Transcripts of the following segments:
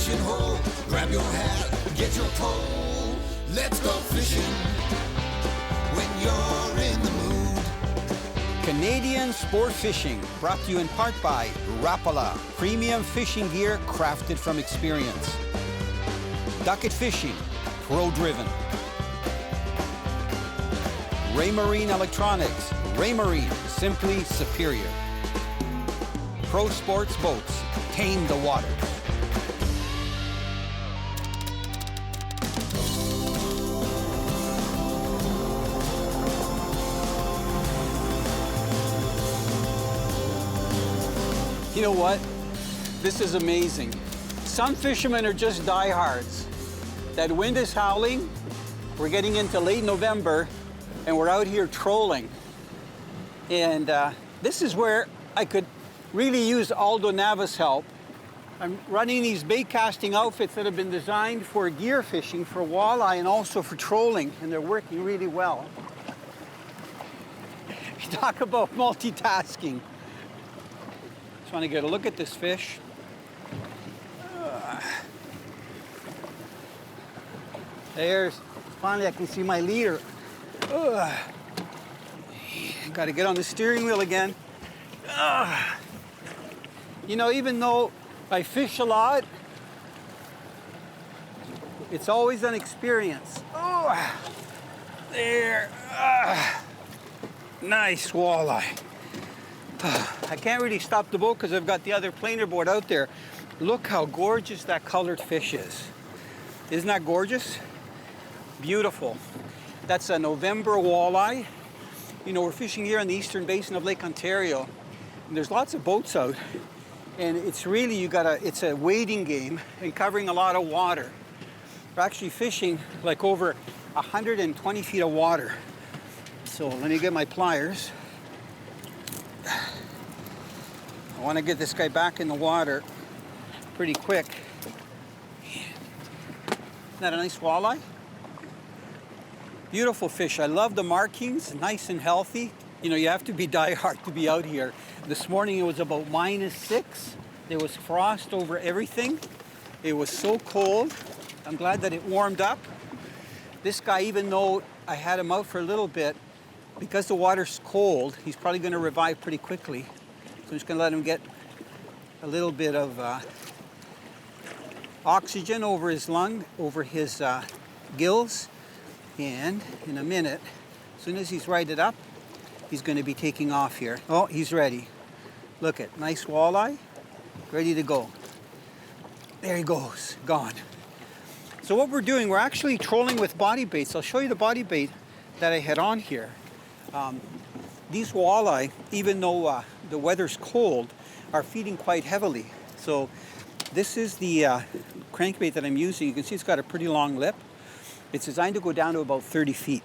fishing hole. Grab your hat, get your pole. Let's go fishing when you're in the mood. Canadian Sport Fishing, brought to you in part by Rapala, premium fishing gear crafted from experience. Ducket Fishing, pro-driven. Raymarine Electronics, Raymarine, simply superior. Pro Sports Boats, tame the waters. You know what? This is amazing. Some fishermen are just diehards. That wind is howling. We're getting into late November, and we're out here trolling. And this is where I could really use Aldo Nava's help. I'm running these bait casting outfits that have been designed for gear fishing, for walleye, and also for trolling, and they're working really well. You talk about multitasking. Just want to get a look at this fish. There's, finally I can see my leader. Got to get on the steering wheel again. You know, even though I fish a lot, it's always an experience. There. Nice walleye. I can't really stop the boat because I've got the other planer board out there. Look how gorgeous that colored fish is. Isn't that gorgeous? Beautiful. That's a November walleye. You know, we're fishing here in the eastern basin of Lake Ontario, and there's lots of boats out, and it's really, it's a wading game and covering a lot of water. We're actually fishing like over 120 feet of water. So let me get my pliers. I want to get this guy back in the water pretty quick. Isn't that a nice walleye? Beautiful fish. I love the markings, nice and healthy. You know, you have to be diehard to be out here. This morning it was about -6. There was frost over everything. It was so cold. I'm glad that it warmed up. This guy, even though I had him out for a little bit, because the water's cold, he's probably going to revive pretty quickly. So I'm just going to let him get a little bit of oxygen over his lung, over his gills. And in a minute, as soon as he's righted up, he's going to be taking off here. Oh, he's ready. Look at, nice walleye, ready to go. There he goes, gone. So what we're doing, we're actually trolling with body baits. I'll show you the body bait that I had on here. These walleye, even though the weather's cold, are feeding quite heavily. So this is the crankbait that I'm using. You can see it's got a pretty long lip. It's designed to go down to about 30 feet.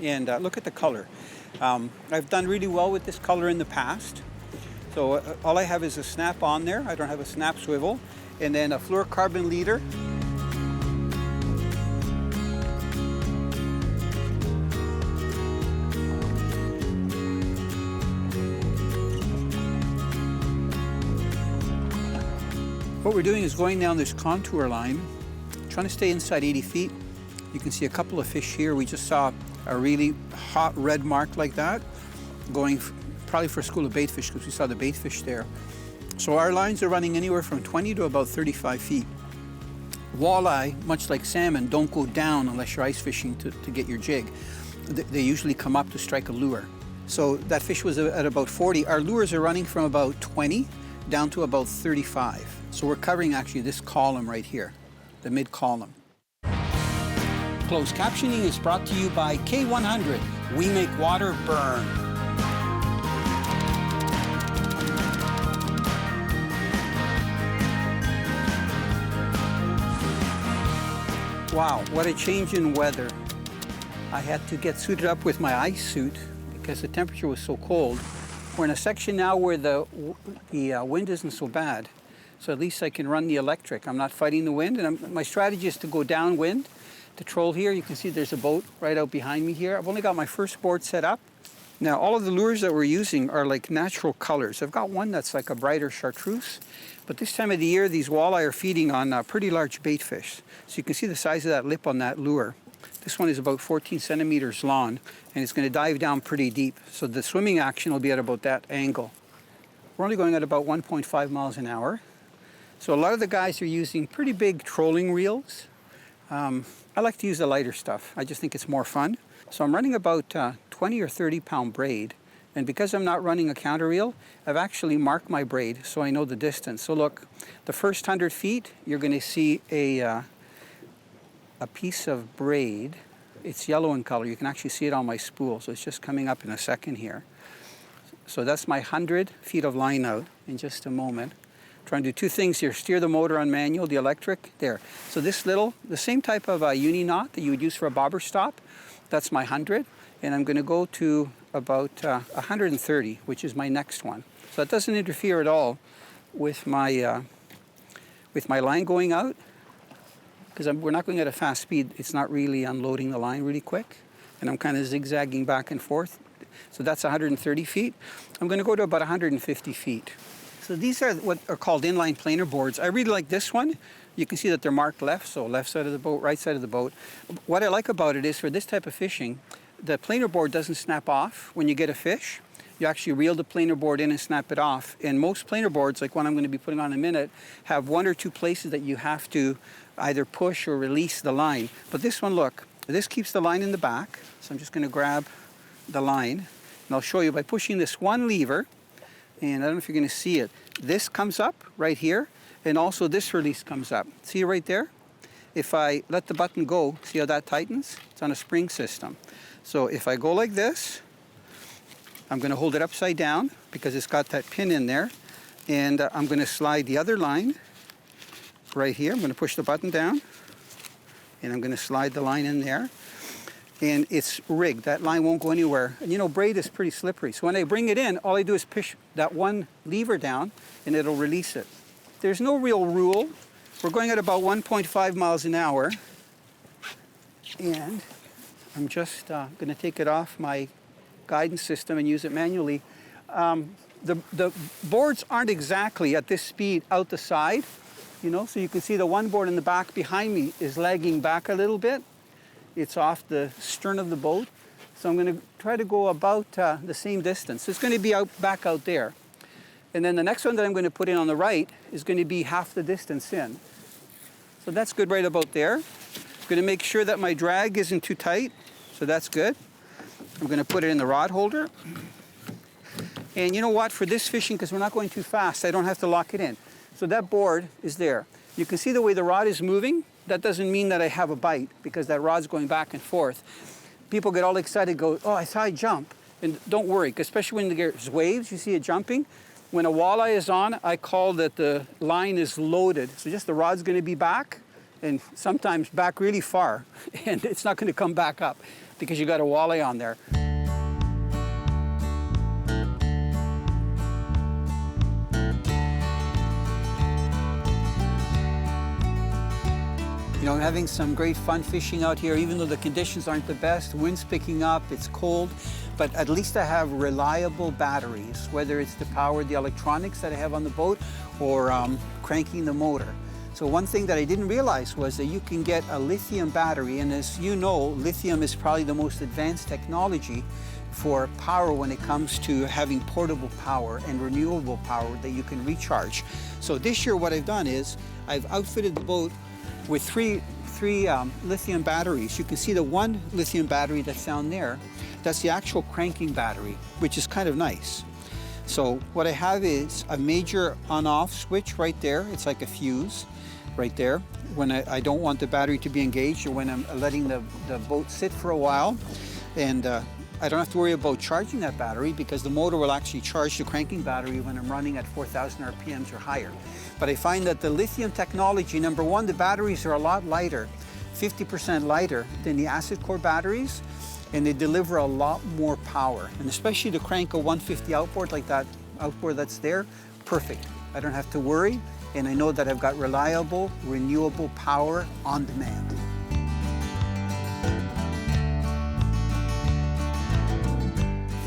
And look at the color. I've done really well with this color in the past. So all I have is a snap on there. I don't have a snap swivel. And then a fluorocarbon leader. What we're doing is going down this contour line, trying to stay inside 80 feet. You can see a couple of fish here. We just saw a really hot red mark like that, going probably for a school of bait fish because we saw the bait fish there. So our lines are running anywhere from 20 to about 35 feet. Walleye, much like salmon, don't go down unless you're ice fishing to get your jig. They usually come up to strike a lure. So that fish was at about 40. Our lures are running from about 20 down to about 35. So we're covering actually this column right here, the mid column. Closed captioning is brought to you by K100. We make water burn. Wow, what a change in weather. I had to get suited up with my ice suit because the temperature was so cold. We're in a section now where the wind isn't so bad. So at least I can run the electric. I'm not fighting the wind, and my strategy is to go downwind to troll here. You can see there's a boat right out behind me here. I've only got my first board set up, Now, all of the lures that we're using are like natural colors. I've got one that's like a brighter chartreuse, but this time of the year, these walleye are feeding on pretty large bait fish. So you can see the size of that lip on that lure. This one is about 14 centimeters long, and it's going to dive down pretty deep. So the swimming action will be at about that angle. We're only going at about 1.5 miles an hour. So a lot of the guys are using pretty big trolling reels. I like to use the lighter stuff. I just think it's more fun. So I'm running about 20 or 30 pound braid. And because I'm not running a counter reel, I've actually marked my braid so I know the distance. So look, the first 100 feet, you're going to see a piece of braid. It's yellow in color. You can actually see it on my spool. So it's just coming up in a second here. So that's my 100 feet of line out in just a moment. Trying to do two things here, steer the motor on manual, the electric, there. So this little, the same type of uni knot that you would use for a bobber stop, that's my 100. And I'm going to go to about 130, which is my next one. So that doesn't interfere at all with my line going out, because we're not going at a fast speed. It's not really unloading the line really quick. And I'm kind of zigzagging back and forth. So that's 130 feet. I'm going to go to about 150 feet. So these are what are called inline planer boards. I really like this one. You can see that they're marked left, so left side of the boat, right side of the boat. What I like about it is for this type of fishing, the planer board doesn't snap off when you get a fish. You actually reel the planer board in and snap it off. And most planer boards, like one I'm going to be putting on in a minute, have one or two places that you have to either push or release the line. But this one, look, this keeps the line in the back. So I'm just going to grab the line, and I'll show you by pushing this one lever. And I don't know if you're going to see it. This comes up right here, and also this release comes up. See it right there? If I let the button go, see how that tightens? It's on a spring system. So if I go like this, I'm going to hold it upside down because it's got that pin in there. And I'm going to slide the other line right here. I'm going to push the button down, and I'm going to slide the line in there. And it's rigged. That line won't go anywhere. And you know, braid is pretty slippery. So when I bring it in, all I do is push that one lever down, and it'll release it. There's no real rule. We're going at about 1.5 miles an hour. And I'm just going to take it off my guidance system and use it manually. The boards aren't exactly at this speed out the side, you know, so you can see the one board in the back behind me is lagging back a little bit. It's off the stern of the boat. So I'm going to try to go about the same distance. It's going to be back out there. And then the next one that I'm going to put in on the right is going to be half the distance in. So that's good right about there. I'm going to make sure that my drag isn't too tight. So that's good. I'm going to put it in the rod holder. And you know what? For this fishing, because we're not going too fast, I don't have to lock it in. So that board is there. You can see the way the rod is moving. That doesn't mean that I have a bite because that rod's going back and forth. People get all excited, go, oh, I saw it jump. And don't worry, because especially when there's waves, you see it jumping. When a walleye is on, I call that the line is loaded. So just the rod's going to be back, and sometimes back really far. And it's not going to come back up because you got a walleye on there. You know, I'm having some great fun fishing out here, even though the conditions aren't the best. Wind's picking up, it's cold, but at least I have reliable batteries, whether it's to power the electronics that I have on the boat or cranking the motor. So one thing that I didn't realize was that you can get a lithium battery, and as you know, lithium is probably the most advanced technology for power when it comes to having portable power and renewable power that you can recharge. So this year what I've done is I've outfitted the boat with three lithium batteries. You can see the one lithium battery that's down there. That's the actual cranking battery, which is kind of nice. So what I have is a major on-off switch right there. It's like a fuse right there when I don't want the battery to be engaged or when I'm letting the boat sit for a while. And I don't have to worry about charging that battery because the motor will actually charge the cranking battery when I'm running at 4,000 RPMs or higher. But I find that the lithium technology, number one, the batteries are a lot lighter, 50% lighter than the acid core batteries, and they deliver a lot more power. And especially to crank a 150 outboard like that outboard that's there, perfect. I don't have to worry, and I know that I've got reliable, renewable power on demand.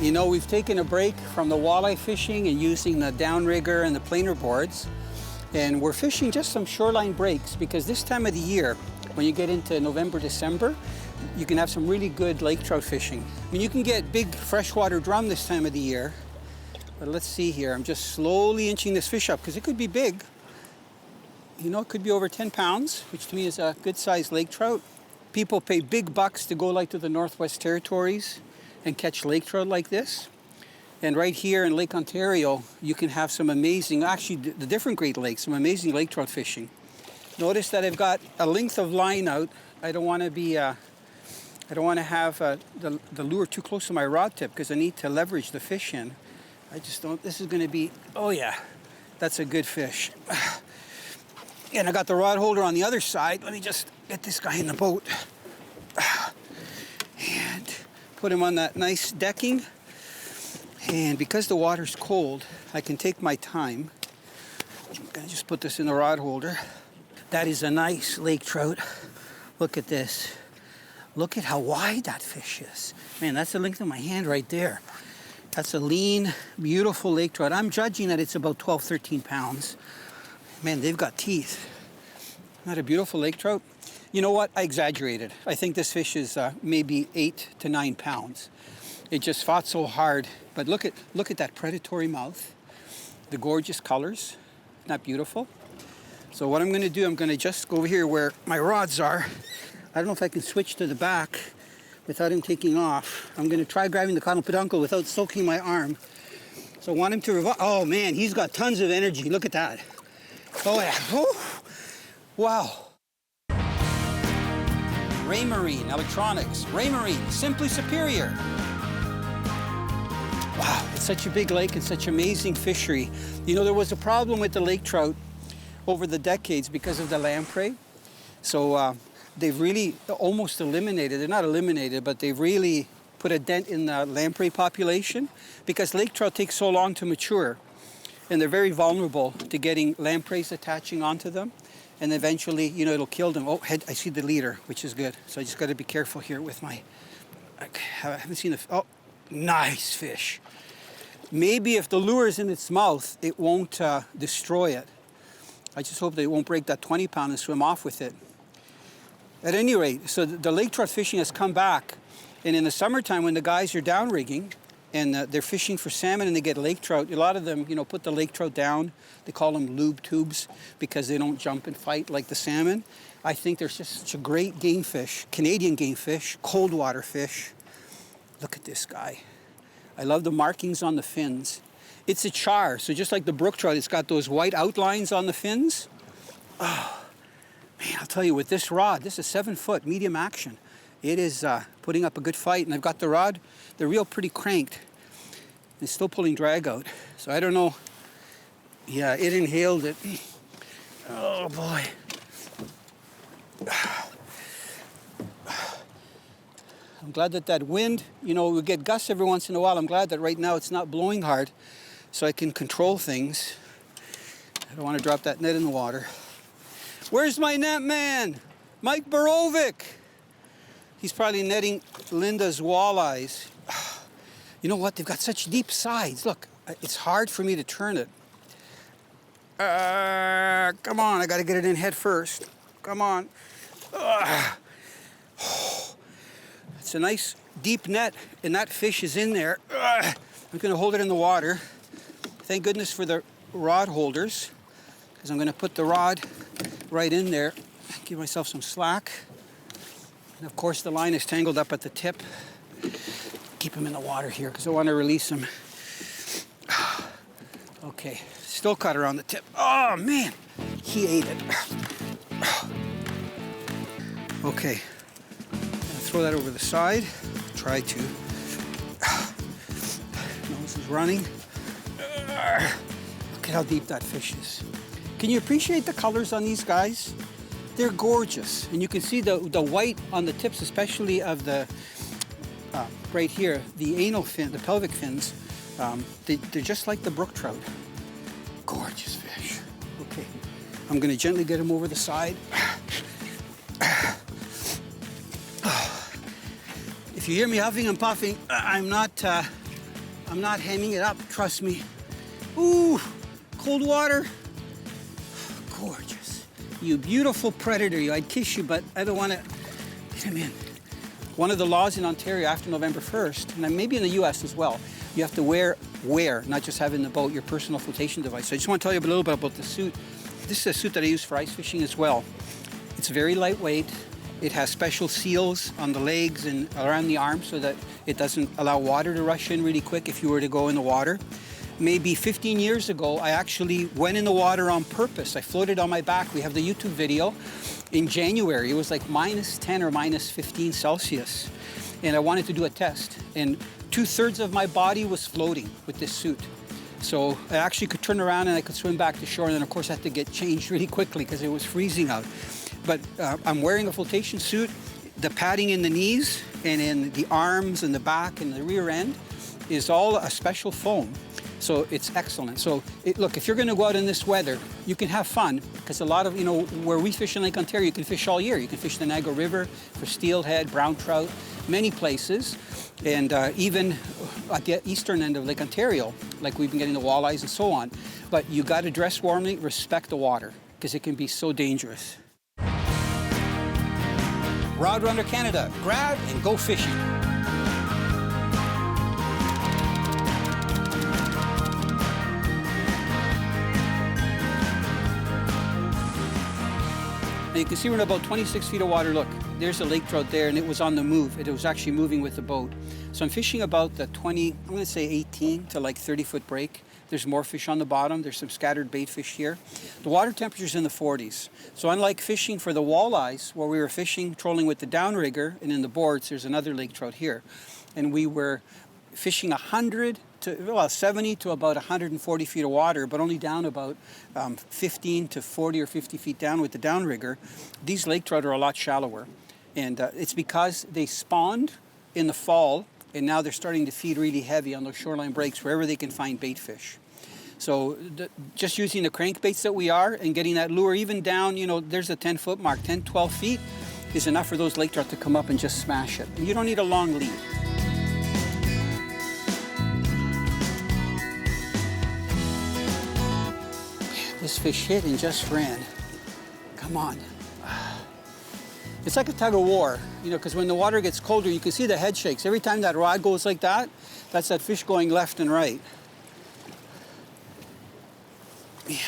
You know, we've taken a break from the walleye fishing and using the downrigger and the planer boards, and we're fishing just some shoreline breaks because this time of the year, when you get into November, December, you can have some really good lake trout fishing. I mean, you can get big freshwater drum this time of the year, but let's see here. I'm just slowly inching this fish up because it could be big. You know, it could be over 10 pounds, which to me is a good-sized lake trout. People pay big bucks to go like to the Northwest Territories and catch lake trout like this. And right here in Lake Ontario, you can have some amazing, actually the different Great Lakes, some amazing lake trout fishing. Notice that I've got a length of line out. I don't want to be, I don't want to have the lure too close to my rod tip because I need to leverage the fish in. I just don't, this is going to be, oh yeah, that's a good fish. And I got the rod holder on the other side. Let me just get this guy in the boat. And put him on that nice decking. And because the water's cold, I can take my time. I'm gonna just put this in the rod holder. That is a nice lake trout. Look at this. Look at how wide that fish is. Man, that's the length of my hand right there. That's a lean, beautiful lake trout. I'm judging that it's about 12, 13 pounds. Man, they've got teeth. Isn't that a beautiful lake trout? You know what? I exaggerated. I think this fish is maybe 8 to 9 pounds. It just fought so hard. But look at that predatory mouth. The gorgeous colors. Isn't that beautiful? So what I'm going to do, I'm going to just go over here where my rods are. I don't know if I can switch to the back without him taking off. I'm going to try grabbing the cotton peduncle without soaking my arm. So I want him to revolve. Oh man, he's got tons of energy. Look at that. Oh yeah. Oh. Wow. Raymarine Electronics. Raymarine, simply superior. Wow, it's such a big lake and such amazing fishery. You know, there was a problem with the lake trout over the decades because of the lamprey. So they've really almost eliminated, they're not eliminated, but they've really put a dent in the lamprey population because lake trout take so long to mature. And they're very vulnerable to getting lampreys attaching onto them. And eventually, you know, it'll kill them. Oh, I see the leader, which is good. So I just got to be careful here with my, I haven't seen the, oh, nice fish. Maybe if the lure is in its mouth, it won't destroy it. I just hope that it won't break that 20 pound and swim off with it. At any rate, so the lake trout fishing has come back. And in the summertime when the guys are down rigging, and they're fishing for salmon and they get lake trout. A lot of them, you know, put the lake trout down. They call them lube tubes because they don't jump and fight like the salmon. I think they're just such a great game fish, Canadian game fish, cold water fish. Look at this guy. I love the markings on the fins. It's a char, so just like the brook trout, it's got those white outlines on the fins. Oh, man, I'll tell you, with this rod, this is 7 foot medium action. It is putting up a good fight, and I've got the rod, the reel pretty cranked. It's still pulling drag out, so I don't know. Yeah, it inhaled it. Oh boy. I'm glad that wind, you know, we get gusts every once in a while. I'm glad that right now it's not blowing hard, so I can control things. I don't want to drop that net in the water. Where's my net man? Mike Borovic. He's probably netting Linda's walleyes. You know what? They've got such deep sides. Look, it's hard for me to turn it. Come on, I got to get it in head first. Come on. It's a nice deep net, and that fish is in there. I'm going to hold it in the water. Thank goodness for the rod holders, because I'm going to put the rod right in there, give myself some slack. And of course, the line is tangled up at the tip. Keep him in the water here because I want to release him. Okay, still caught her on the tip. Oh man, he ate it. Okay, throw that over the side. Try to. Nose is running. Look at how deep that fish is. Can you appreciate the colors on these guys? They're gorgeous, and you can see the white on the tips, especially of the right here, the anal fin, the pelvic fins. They're just like the brook trout. Gorgeous fish. Okay, I'm going to gently get him over the side. If you hear me huffing and puffing, I'm not I'm not hemming it up, trust me. Ooh, cold water. Gorgeous. You beautiful predator, you. I'd kiss you, but I don't want to get him in. One of the laws in Ontario after November 1st, and maybe in the US as well, you have to wear, not just have in the boat, your personal flotation device. So I just want to tell you a little bit about the suit. This is a suit that I use for ice fishing as well. It's very lightweight. It has special seals on the legs and around the arms so that it doesn't allow water to rush in really quick if you were to go in the water. Maybe 15 years ago, I actually went in the water on purpose. I floated on my back. We have the YouTube video. In January, it was like -10 or -15 Celsius. And I wanted to do a test. And 2/3 of my body was floating with this suit. So I actually could turn around and I could swim back to shore. And then, of course, I had to get changed really quickly because it was freezing out. But I'm wearing a flotation suit. The padding in the knees and in the arms and the back and the rear end is all a special foam. So it's excellent. So look, if you're going to go out in this weather, you can have fun because a lot of, where we fish in Lake Ontario, you can fish all year. You can fish the Niagara River for steelhead, brown trout, many places. And even at the eastern end of Lake Ontario, like we've been getting the walleyes and so on. But you got to dress warmly, respect the water because it can be so dangerous. Rod Runner Canada, grab and go fishing. You can see we're in about 26 feet of water. Look, there's a lake trout there, and it was on the move. It was actually moving with the boat. So I'm fishing about the 20, I'm going to say 18 to like 30-foot break. There's more fish on the bottom. There's some scattered bait fish here. The water temperature's in the 40s. So unlike fishing for the walleyes, where we were fishing, trolling with the downrigger, and in the boards, there's another lake trout here. And we were fishing 70 to about 140 feet of water, but only down about 15 to 40 or 50 feet down with the downrigger. These lake trout are a lot shallower. And it's because they spawned in the fall, and now they're starting to feed really heavy on those shoreline breaks wherever they can find bait fish. So just using the crankbaits that we are and getting that lure even down, there's a 10-foot mark, 10, 12 feet is enough for those lake trout to come up and just smash it. And you don't need a long lead. This fish hit and just ran. Come on. It's like a tug of war, because when the water gets colder, you can see the head shakes. Every time that rod goes like that, that's that fish going left and right. Man.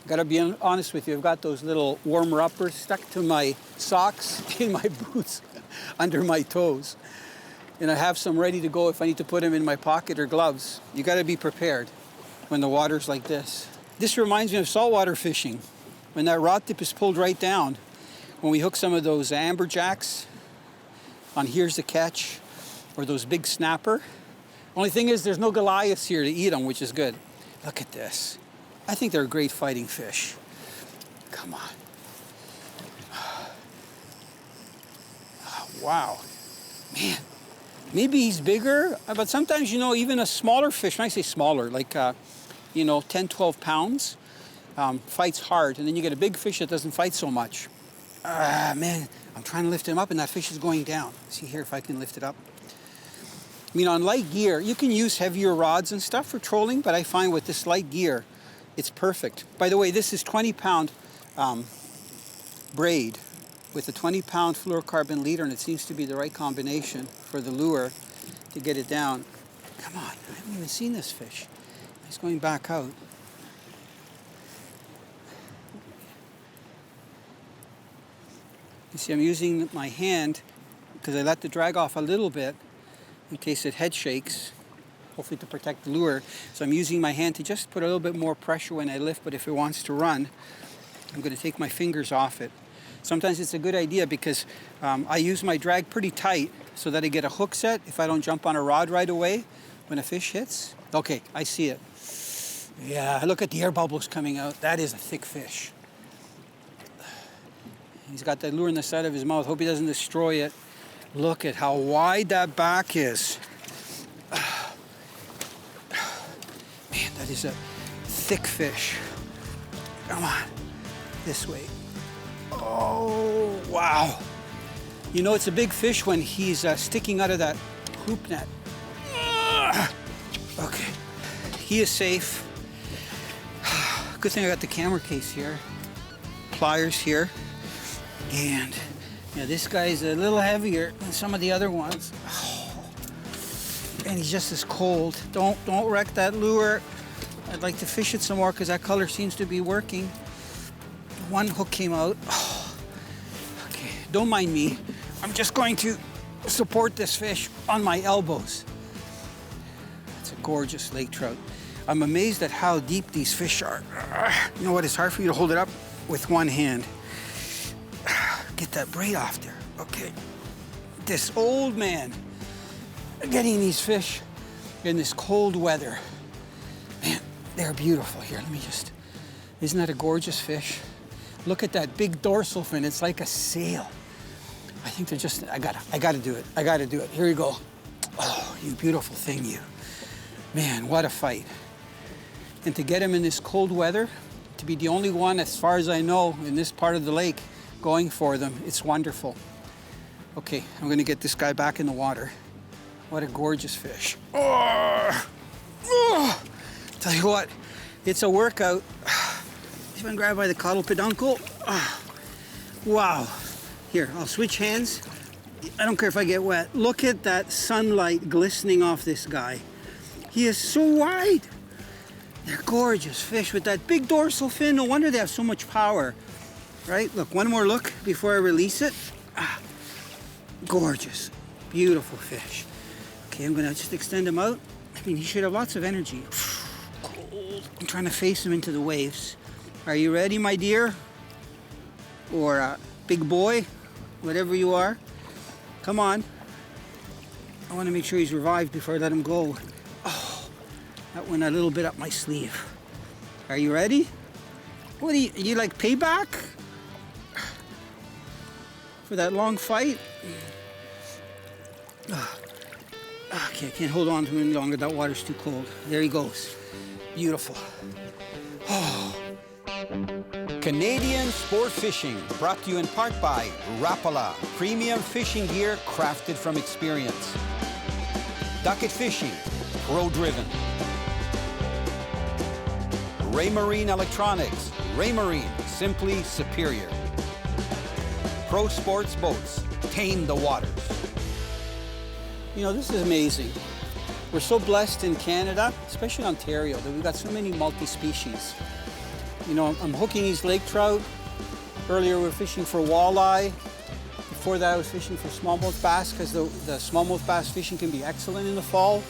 Gotta be honest with you, I've got those little warmer-uppers stuck to my socks in my boots under my toes. And I have some ready to go if I need to put them in my pocket or gloves. You gotta be prepared when the water's like this. This reminds me of saltwater fishing. When that rod tip is pulled right down, when we hook some of those amberjacks on Here's the Catch, or those big snapper. Only thing is there's no Goliaths here to eat them, which is good. Look at this. I think they're great fighting fish. Come on. Oh, wow. Man, maybe he's bigger, but sometimes, even a smaller fish, when I say smaller, like, 10, 12 pounds, fights hard, and then you get a big fish that doesn't fight so much. Man, I'm trying to lift him up, and that fish is going down. See here if I can lift it up. On light gear, you can use heavier rods and stuff for trolling, but I find with this light gear, it's perfect. By the way, this is 20-pound braid with a 20-pound fluorocarbon leader, and it seems to be the right combination for the lure to get it down. Come on, I haven't even seen this fish. He's going back out. You see, I'm using my hand because I let the drag off a little bit in case it head shakes, hopefully to protect the lure. So I'm using my hand to just put a little bit more pressure when I lift, but if it wants to run, I'm going to take my fingers off it. Sometimes it's a good idea because I use my drag pretty tight so that I get a hook set if I don't jump on a rod right away when a fish hits. Okay, I see it. Yeah, look at the air bubbles coming out. That is a thick fish. He's got that lure in the side of his mouth. Hope he doesn't destroy it. Look at how wide that back is. Man, that is a thick fish. Come on, this way. Oh, wow. You know it's a big fish when he's sticking out of that hoop net. Okay, he is safe. Good thing I got the camera case here, pliers here, and yeah, this guy's a little heavier than some of the other ones. And he's just as cold. Don't wreck that lure. I'd like to fish it some more because that color seems to be working. One hook came out. Okay, don't mind me. I'm just going to support this fish on my elbows. It's a gorgeous lake trout. I'm amazed at how deep these fish are. You know what? It's hard for you to hold it up with one hand. Get that braid off there. Okay. This old man getting these fish in this cold weather. Man, they're beautiful here. Let me just, isn't that a gorgeous fish? Look at that big dorsal fin. It's like a sail. I think they're just, I gotta do it. I gotta do it. Here you go. Oh, you beautiful thing, you. Man, what a fight. And to get him in this cold weather, to be the only one, as far as I know, in this part of the lake going for them, it's wonderful. Okay, I'm gonna get this guy back in the water. What a gorgeous fish. Oh, oh. Tell you what, it's a workout. He's been grabbed by the caudal peduncle. Oh, wow. Here, I'll switch hands. I don't care if I get wet. Look at that sunlight glistening off this guy. He is so wide. They're gorgeous fish with that big dorsal fin. No wonder they have so much power, right? Look, one more look before I release it. Gorgeous, beautiful fish. Okay, I'm gonna just extend him out. I mean, he should have lots of energy. Cold. I'm trying to face him into the waves. Are you ready, my dear? Or big boy, whatever you are. Come on. I want to make sure he's revived before I let him go. Oh, that went a little bit up my sleeve. Are you ready? What do you like payback? For that long fight? Okay, I can't hold on to him any longer. That water's too cold. There he goes. Beautiful. Oh. Canadian Sport Fishing, brought to you in part by Rapala, premium fishing gear crafted from experience. Ducket Fishing, pro-driven. Raymarine Electronics, Raymarine, simply superior. Pro Sports Boats, tame the waters. You know, this is amazing. We're so blessed in Canada, especially in Ontario, that we've got so many multi-species. You know, I'm hooking these lake trout. Earlier we were fishing for walleye. Before that I was fishing for smallmouth bass because the smallmouth bass fishing can be excellent in the fall.